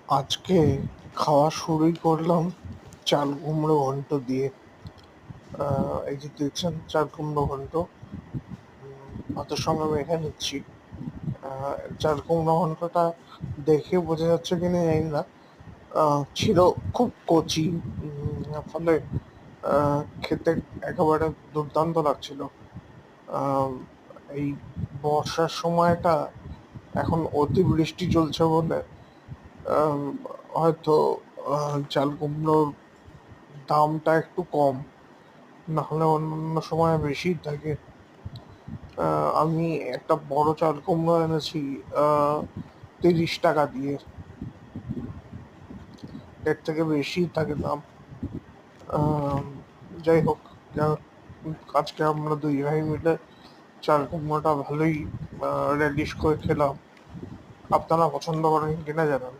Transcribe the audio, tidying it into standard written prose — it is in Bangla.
আজকে খাওয়া শুরুই করলাম চাল কুমড়ো ঘন্ট দিয়ে। এই যে দেখছেন চাল কুমড়ো ঘন্ট, ভাতের সঙ্গে মেখে নিচ্ছি। চাল কুমড়ো ঘন্টটা দেখে বোঝা যাচ্ছে কিনা জানি না, ছিল খুব কচি, ফলে খেতে একেবারে দুর্দান্ত লাগছিল। আহ, এই বর্ষার সময়টা, এখন অতিবৃষ্টি চলছে বলে আহ, হয়তো চাল কুমড়োর দামটা একটু কম, না হলে অন্যান্য সময় বেশি থাকে। আমি একটা বড় চাল কুমড়ো এনেছি 30 টাকা দিয়ে। এর থেকে বেশি থাকে দাম। আহ, যাই হোক, যা- আজকে আমরা দুই ভাই মিলে চাল কুমড়োটা ভালোই রেডিশ করে খেলাম। আপনারা পছন্দ করেন কিনা জানান।